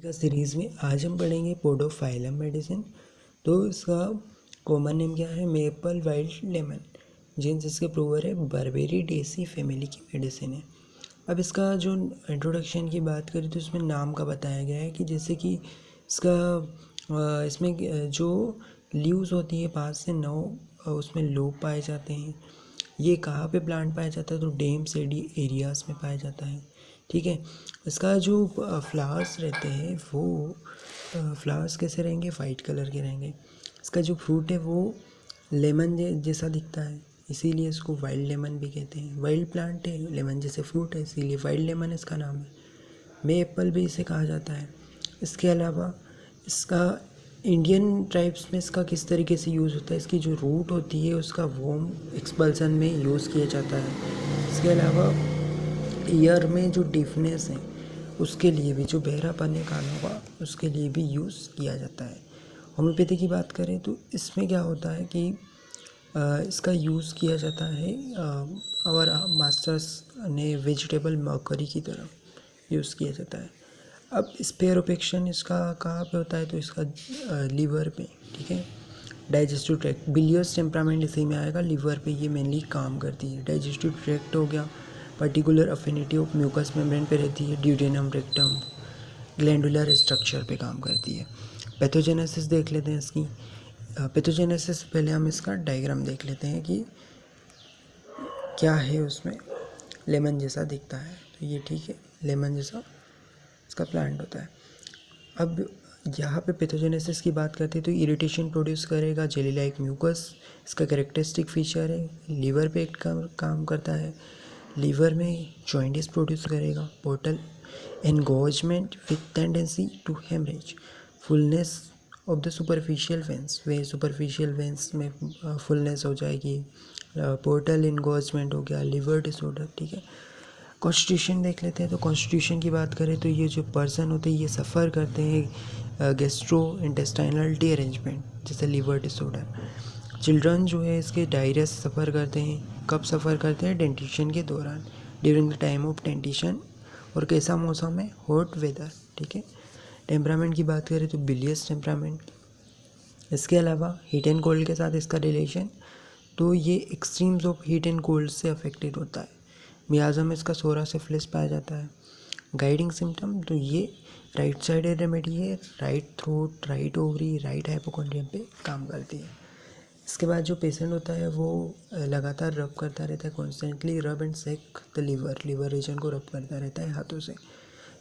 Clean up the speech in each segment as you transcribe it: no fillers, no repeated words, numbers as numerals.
का सीरीज़ में आज हम पढ़ेंगे पोडोफाइलम मेडिसिन। तो इसका कॉमन नेम क्या है? Maple wild lemon. जीन्स इसके प्रूवर है बर्बेरी डेसी फैमिली की मेडिसिन है। अब इसका जो इंट्रोडक्शन की बात करें तो इसमें नाम का बताया गया है कि जैसे कि इसमें जो लीव्स होती है 5 से 9 उसमें लोब पाए जाते हैं। ये कहाँ पे प्लांट पाया जाता है? तो डेम सेडी एरियाज़ में पाया जाता है। ठीक है। इसका जो फ्लावर्स रहते हैं वो फ्लावर्स कैसे रहेंगे? वाइट कलर के रहेंगे। इसका जो फ्रूट है वो लेमन जैसा दिखता है, इसीलिए इसको वाइल्ड लेमन भी कहते हैं। वाइल्ड प्लांट है, लेमन जैसे फ्रूट है, इसीलिए वाइल्ड लेमन इसका नाम है। मे एप्पल भी इसे कहा जाता है। इसके अलावा इसका इंडियन ट्राइब्स में इसका किस तरीके से यूज़ होता है? इसकी जो रूट होती है उसका वोम एक्सपल्सन में यूज़ किया जाता है। इसके अलावा ईयर में जो डीफनेस है उसके लिए भी, जो बहरापन है कानों का, उसके लिए भी यूज़ किया जाता है। होम्योपैथी की बात करें तो इसमें क्या होता है कि इसका यूज़ किया जाता है और मास्टर्स ने वेजिटेबल मर्करी की तरह यूज़ किया जाता है। अब स्पेरोपेक्शन इसका कहाँ पे होता है? तो इसका लीवर पे। ठीक है। डाइजेस्टिव ट्रैक्ट, बिलियस टेम्परामेंट इसी में आएगा। लीवर पे ये मेनली काम करती है। डाइजेस्टिव ट्रैक्ट हो गया, particular affinity of mucous membrane पे रहती है। ड्यूडेनम, रेक्टम, ग्लैंडुलर स्ट्रक्चर पे काम करती है। पैथोजेनेसिस देख लेते हैं इसकी। पैथोजेनेसिस पहले हम इसका डायग्राम देख लेते हैं कि क्या है उसमें। लेमन जैसा दिखता है तो ये ठीक है, लेमन जैसा इसका प्लांट होता है। अब यहाँ पे पैथोजेनेसिस की बात करते हैं तो इरिटेशन प्रोड्यूस करेगा, जेली लाइक म्यूकस इसका कैरेक्टरिस्टिक फीचर है। लीवर पे काम करता है, लीवर में जॉइंटिस प्रोड्यूस करेगा। Portal engorgement with tendency to haemorrhage, fullness of the superficial veins, वे सुपरफिशियल वेंस में फुलनेस हो जाएगी। पोर्टल एनगोजमेंट हो गया, लीवर डिसऑर्डर। ठीक है। कॉन्स्टिट्यूशन देख लेते हैं। तो कॉन्स्टिट्यूशन की बात करें तो ये जो पर्सन होते हैं ये सफ़र करते हैं गैस्ट्रो इंटेस्टाइनल रीअरेंजमेंट, जैसे लीवर डिसऑर्डर। चिल्ड्रन जो है इसके डायरिया से सफ़र करते हैं। कब सफ़र करते हैं? डेंटिशन के दौरान, during the time of dentition. और कैसा मौसम है? Hot weather. ठीक है। टेम्परामेंट की बात करें तो बिलियस टेम्परामेंट। इसके अलावा हीट एंड कोल्ड के साथ इसका रिलेशन, तो ये extremes of heat and cold से अफेक्टेड होता है। मियाज़ा में इसका सोरा सिफिलिस पाया जाता है। गाइडिंग सिम्टम, तो ये राइट साइडेड रेमेडी है। Right throat, right ovary, right hypochondrium पे काम करती है। इसके बाद जो पेशेंट होता है वो लगातार रब करता रहता है, कॉन्स्टेंटली रब एंड सेक द लीवर रीजन को रब करता रहता है हाथों से।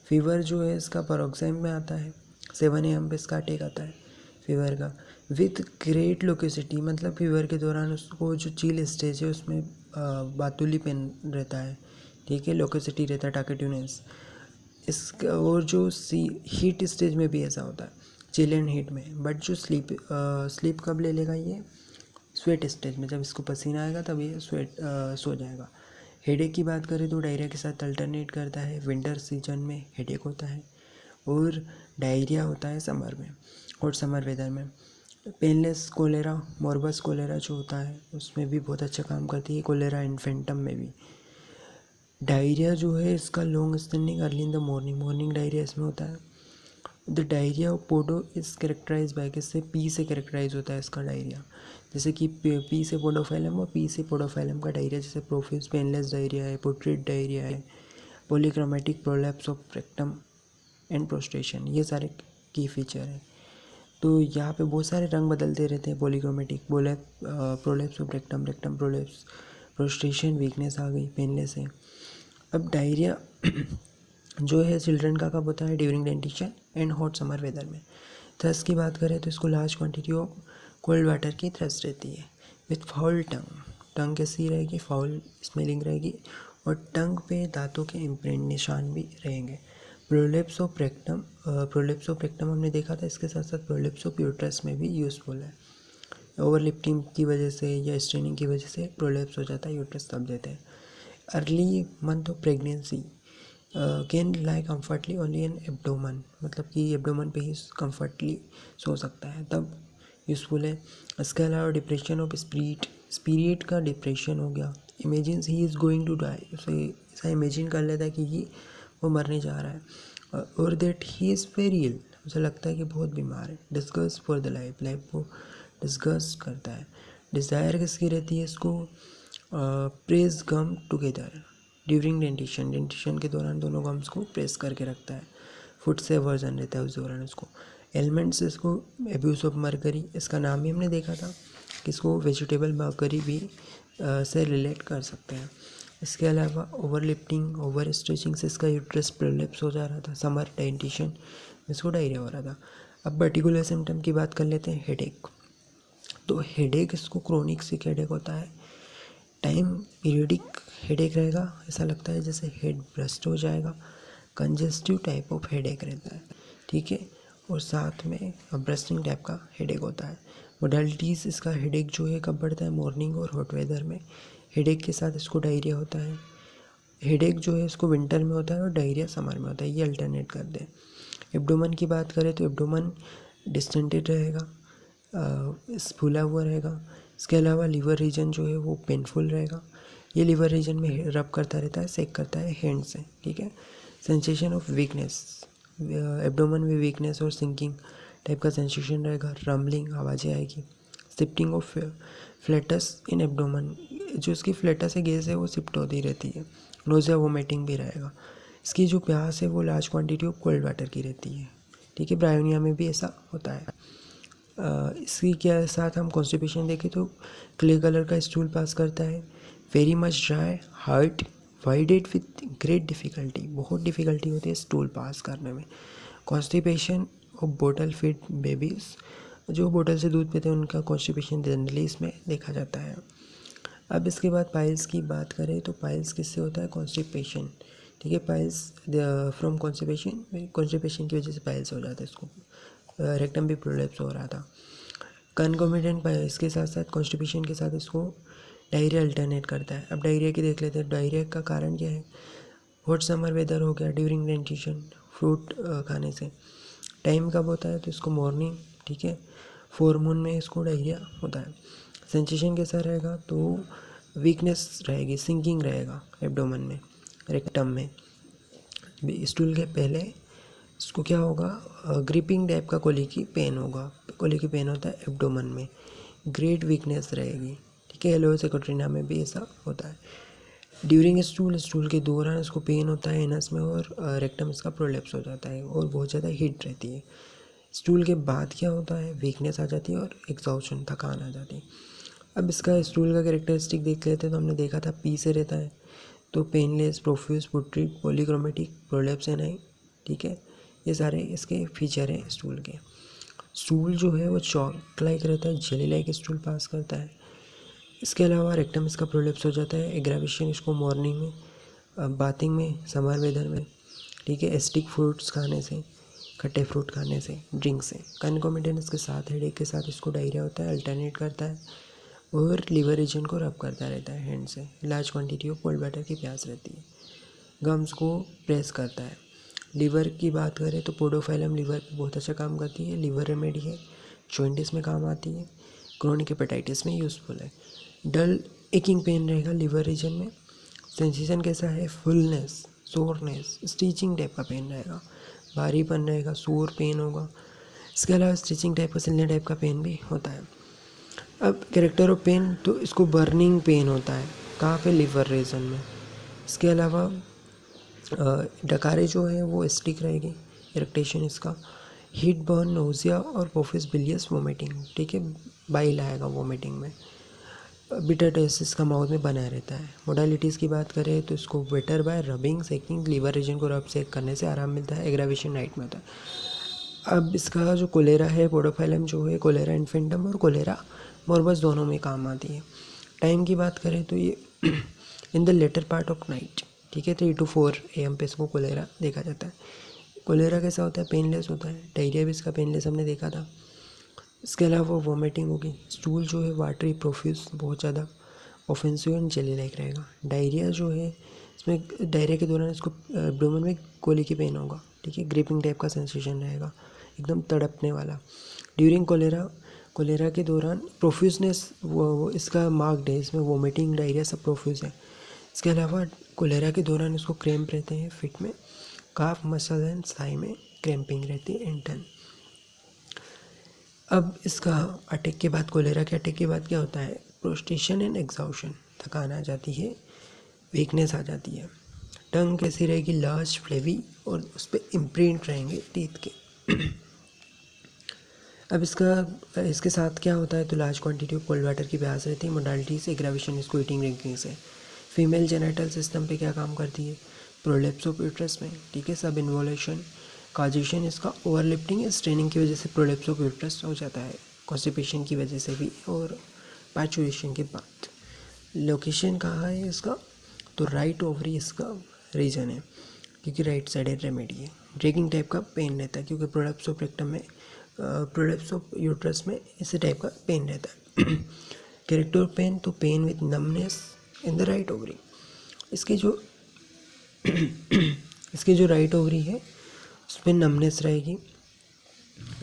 फीवर जो है इसका पैरोक्साइड में आता है। 7 AM पे इसका अटैक आता है फीवर का, विथ ग्रेट लोकेसिटी। मतलब फीवर के दौरान उसको जो चील स्टेज है उसमें बातुली पेन रहता है। ठीक है। लोकेसिटी रहता है, टाकेट्यूनेस। इसका और जो हीट स्टेज में भी ऐसा होता है, चिल एंड हीट में। बट जो स्लीप कब ले लेगा? ये स्वेट स्टेज में, जब इसको पसीना आएगा तब ये सो जाएगा। हेडेक की बात करें तो डायरिया के साथ अल्टरनेट करता है। विंटर सीजन में हेडेक होता है और डायरिया होता है समर में, हॉट समर वेदर में। पेनलेस कोलेरा, मोरबस कोलेरा जो होता है उसमें भी बहुत अच्छा काम करती है। कोलेरा इन्फेंटम में भी। डायरिया जो है इसका long standing early in the morning diarrhoea इसमें होता है। The diarrhoea of podo is characterise by, किससे? पी से कैरेक्टराइज होता है इसका डायरिया। जैसे कि पी से पोडोफाइलम और पी से पोडोफाइलम का डायरिया, जैसे प्रोफिस पेनलेस डायरिया है, पोट्रेट डायरिया है, polychromatic prolapse of rectum and prostration, ये सारे की फीचर है। तो यहाँ पे बहुत सारे रंग बदलते रहते हैं। Polychromatic, prolapse of rectum, rectum prolapse, prostration, weakness आ गई, पेनलेस है। अब डायरिया जो है चिल्ड्रन का कब होता है? During dentition and hot summer weather में। थ्रस्ट की बात करें तो इसको large quantity of cold water की थ्रस्ट रहती है, विथ फाउल टंग कैसी रहेगी? फाउल स्मेलिंग रहेगी और टंग पे दांतों के इम्प्रिंट, निशान भी रहेंगे। प्रोलेप्स ऑफ रेक्टम हमने देखा था, इसके साथ साथ प्रोलेप्स ऑफ यूट्रस में भी यूज़फुल है। ओवरलिफ्टिंग की वजह से या स्ट्रेनिंग की वजह से प्रोलेप्स हो जाता है, यूट्रस दब देते हैं। Early month of pregnancy can lie comfortably only in abdomen, मतलब कि एब्डोमन पे ही कम्फर्टली सो सकता है, तब यूज़फुल है। इसके अलावा डिप्रेशन ऑफ स्पिरिट का डिप्रेशन हो गया। Imagine he is going to die, उसे ऐसा इमेजिन कर लेता है कि वो मरने जा रहा है। और दैट ही इज़ वेरी इल, उसे लगता है कि बहुत बीमार है। Disgust for the life, life को डिस्गस्ट करता है। डिज़ायर किसकी रहती है इसको, प्रेस गम टुगेदर ड्यूरिंग डेंटिशन, डेंटिशन के दौरान दोनों गम्स को प्रेस करके रखता है। फुट से वर्जन रहता है उस दौरान उसको। एलिमेंट्स इसको एब्यूज ऑफ मरकरी, इसका नाम भी हमने देखा था कि इसको वेजिटेबल मरकरी भी से रिलेट कर सकते हैं। इसके अलावा ओवरलिफ्टिंग, ओवर स्ट्रेचिंग से इसका यूट्रस प्रोलैप्स हो जा रहा था। समर डेंटिशन इसको डायरिया हो रहा था। अब पर्टिकुलर सिम्टम की बात कर लेते हैं। हेडेक, तो हेडेक इसको क्रोनिक सिक हेडेक होता है। टाइम पीरियडिक हेडेक रहेगा, ऐसा लगता है जैसे हेड ब्रस्ट हो जाएगा। कंजेस्टिव टाइप ऑफ हेडेक रहता है, ठीक है, और साथ में ब्रस्टिंग टाइप का हेडेक होता है। मोडालिटीज़ इसका हेडेक जो है कब बढ़ता है, मॉर्निंग और हॉट वेदर में। हेडेक के साथ इसको डायरिया होता है। हेडेक जो है इसको विंटर में होता है और डायरिया समर में होता है, ये अल्टरनेट कर दें। एब्डोमेन की बात करें तो एब्डोमेन डिस्टेंटेड रहेगा, फूला हुआ रहेगा। इसके अलावा लीवर रीजन जो है वो पेनफुल रहेगा। ये लीवर रीजन में रब करता रहता है, सेक करता है हैंड से, ठीक है। सेंसेशन ऑफ वीकनेस, एब्डोमेन में वीकनेस और सिंकिंग टाइप का सेंसेशन रहेगा। रम्बलिंग, आवाज़ें आएगी। Shifting of flats in abdomen, जो इसकी फ्लैटस है गैस है वो शिफ्ट होती रहती है। नोज़िया वोमिटिंग भी रहेगा। इसकी जो प्यास है वो large quantity of cold water की रहती है, ठीक है। ब्रायोनिया में भी ऐसा होता है। इसकी क्या साथ हम कॉन्स्टिपेशन देखें तो क्ले कलर का स्टूल पास करता है। Very much dry, hard, voided with great difficulty, बहुत डिफ़िकल्टी होती है स्टूल पास करने में। कॉन्स्टिपेशन ऑफ बोतल फीड बेबीज़, जो बोतल से दूध पीते हैं उनका कॉन्स्टिपेशन जनरली इसमें देखा जाता है। अब इसके बाद पाइल्स की बात करें तो पाइल्स किससे होता है, कॉन्स्टिपेशन, ठीक है। पाइल्स फ्रॉम कॉन्स्टिपेशन की वजह से पाइल्स हो जाता है इसको। रेक्टम भी प्रोलैप्स हो रहा था। कनकॉमिटेंट इसके साथ साथ कॉन्स्टिपेशन के साथ इसको डायरिया अल्टरनेट करता है। अब डायरिया की देख लेते हैं। डायरिया का कारण क्या है, हॉट समर वेदर हो गया, ड्यूरिंग डेंटिशन, फ्रूट खाने से। टाइम कब होता है तो इसको मॉर्निंग, ठीक है। फुल मून में इसको डायरिया होता है। सेंसेशन कैसा रहेगा तो वीकनेस रहेगी, सिंकिंग रहेगा एब्डोमेन में, रेक्टम में। स्टूल के पहले इसको क्या होगा, ग्रिपिंग टाइप का कोली की पेन होगा। कोली की पेन होता है एब्डोमेन में। ग्रेट वीकनेस रहेगी, ठीक है। एलोस एक्वाटिना में भी ऐसा होता है। ड्यूरिंग स्टूल के दौरान इसको पेन होता है एनस में, और रेक्टम इसका प्रोलैप्स हो जाता है और बहुत ज़्यादा हीट रहती है। स्टूल के बाद क्या होता है, वीकनेस आ जाती है और एग्जॉस्शन, थकान आ जाती है। अब इसका स्टूल का कैरेक्टरिस्टिक देख लेते हैं तो हमने देखा था पी से रहता है, तो पेनलेस, प्रोफ्यूज, पुट्रिक, पॉलीक्रोमेटिक, प्रोलैप्स एनाई, ठीक है। ये सारे इसके फीचर हैं स्टूल के। स्टूल जो है वो चॉक लाइक रहता है, जेली लाइक स्टूल पास करता है। इसके अलावा रेक्टम इसका प्रोलैप्स हो जाता है। एग्रावेशन इसको मॉर्निंग में, बाथिंग में, समर वेदर में, ठीक है। एसिडिक फ्रूट्स खाने से, खट्टे फ्रूट खाने से, ड्रिंक से। कनकॉमिटेंस के साथ हेडेक के साथ इसको डायरिया होता है, अल्टरनेट करता है और लिवर रीजन को रब करता रहता है हैंड से। Large quantity of cold water की प्यास रहती है। गम्स को प्रेस करता है। लीवर की बात करें तो पोडोफाइलम लीवर पे बहुत अच्छा काम करती है, लिवर रेमेडी है, जॉइंटिस में काम आती है, क्रोनिक हेपेटाइटिस में यूज़फुल है। डल एकिंग पेन रहेगा लिवर रीजन में। सेंसेशन कैसा है, फुलनेस, सोरनेस, स्टिचिंग टाइप का पेन रहेगा, भारीपन रहेगा, सोर पेन होगा। इसके अलावा स्टिचिंग टाइप का, सिलने टाइप का पेन भी होता है। अब कैरेक्टर ऑफ पेन तो इसको बर्निंग पेन होता है, कहाँ पे, लिवर रीजन में। इसके अलावा डकारे जो है वो स्टिक रहेगी, इरिटेशन इसका, हीट बर्न, नोजिया और पोफिस बिलियस वोमिटिंग, ठीक है। बाइल आएगा वोमिटिंग में। बिटर टेस्ट इसका माउथ में बना रहता है। मोडालिटीज़ की बात करें तो इसको वेटर बाय रबिंग, सेकिंग, लीवर रीजन को रब सेक करने से आराम मिलता है। एग्रावेशन नाइट में होता है। अब इसका जो कोलेरा है, पोडोफाइलम जो है, कोलेरा इन्फेंटम और कोलेरा मोर्बस दोनों में काम आती है। टाइम की बात करें तो ये in the latter part of night, ठीक है, 3 to 4 AM पे इसको कोलेरा देखा जाता है। कोलेरा कैसा होता है, पेनलेस होता है। डायरिया भी इसका पेनलेस हमने देखा था। इसके अलावा वोमिटिंग होगी। स्टूल जो है वाटरी, प्रोफ्यूज, बहुत ज़्यादा ऑफेंसिव एंड जेली लाइक रहेगा। डायरिया जो है इसमें डायरिया के दौरान इसको एब्डोमेन में कोली की पेन होगा, ठीक है। ग्रिपिंग टाइप का सेंसेशन रहेगा, एकदम तड़पने वाला। ड्यूरिंग कोलेरा के दौरान प्रोफ्यूजनेस वो इसका मार्क्ड है, इसमें वोमिटिंग, डायरिया सब प्रोफ्यूज है। इसके अलावा कोलेरा के दौरान इसको क्रैम्प रहते हैं फिट में, काफ मसल एंड थाई में क्रैम्पिंग रहती है इंटर्न। अब इसका अटैक के बाद, कोलेरा के अटैक के बाद क्या होता है, प्रोस्टेशन एंड एग्जॉशन, थकान आ जाती है, वीकनेस आ जाती है। टंग कैसी रहेगी, लार्ज फ्लेवी, और उस पर इम्प्रिंट रहेंगे टीथ के। अब इसके साथ क्या होता है, तो large quantity of cold water की प्यास रहती है। मोडालिटीज एग्रावेशन, इसको ईटिंग ड्रिंकिंग से। फीमेल जेनेटल सिस्टम पे क्या काम करती है, प्रोलेप्स ऑफ यूट्रस में, ठीक है, सब इन्वोल्यूशन। कॉजेशन इसका ओवरलिफ्टिंग, स्ट्रेनिंग की वजह से प्रोलेप्स ऑफ यूट्रस हो जाता है, कॉन्स्टिपेशन की वजह से भी, और पैचुरेशन के बाद। लोकेशन कहाँ है इसका, तो राइट ओवरी इसका रीजन है, क्योंकि राइट साइड रेमेडी है। ड्रैगिंग टाइप का पेन रहता है, क्योंकि प्रोलेप्स ऑफ रेक्टम में, प्रोलेप्स ऑफ यूट्रस में इसी टाइप का पेन रहता है। कैरेक्टर पेन, तो pain with numbness in the right ovary. इसकी जो राइट ओवरी है उसमें नमनेस रहेगी,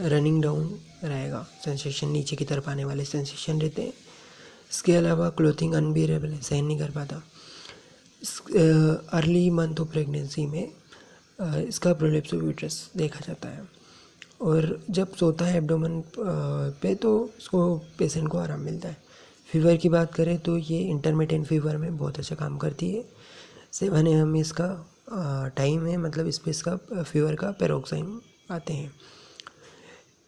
रनिंग डाउन रहेगा, सेंसेशन नीचे की तरफ आने वाले सेंसेशन रहते हैं। इसके अलावा क्लोथिंग अनबियरेबल है, सहन नहीं कर पाता। अर्ली मंथ ऑफ प्रेगनेंसी में इसका प्रोलेप्स ऑफ यूट्रस देखा जाता है, और जब सोता है एब्डोमेन पे तो उसको पेशेंट को आराम मिलता है। फीवर की बात करें तो ये इंटरमिटेंट फीवर में बहुत अच्छा काम करती है। 7 AM इसका टाइम है, मतलब इस पर इसका फीवर का पैरोक्साइम आते हैं।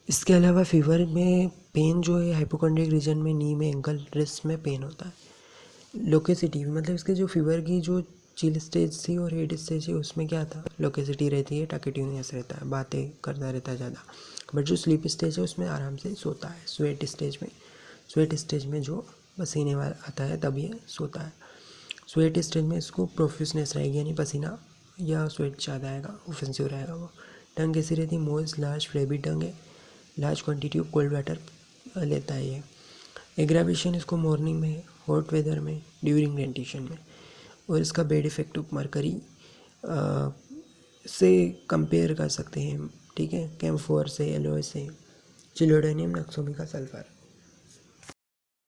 इसके अलावा फीवर में पेन जो है हाइपोकॉन्ड्रिक रीजन में, नी में, एंकल, रिस्ट में पेन होता है। लोकेसिटी, मतलब इसके जो फीवर की जो चिल स्टेज थी और हेड स्टेज है उसमें क्या था, लोकेसिटी रहती है, टाकेटिवनेस रहता है, बातें करता रहता है ज़्यादा। बट जो स्लीप स्टेज है उसमें आराम से सोता है। स्वेट स्टेज में जो पसीने वाला आता है तब ये सोता है। स्वेट स्टेज में इसको प्रोफ्यूजनेस रहेगी, यानी पसीना या स्वेट ज़्यादा आएगा, ऑफेंसिव रहेगा वो। टंग कैसी रहती है, मोइस्ट, लार्ज, फ्लेबी टंग है, large quantity of cold water लेता है ये। एग्रावेशन इसको मॉर्निंग में, हॉट वेदर में, ड्यूरिंग डेंटिशन में। और इसका बेड इफेक्ट ऑफ मरकरी से कंपेयर कर सकते हैं, ठीक है, कैम्फोर से, एलोए से, चिलोडेनियम, नक्सोमिका सल्फर।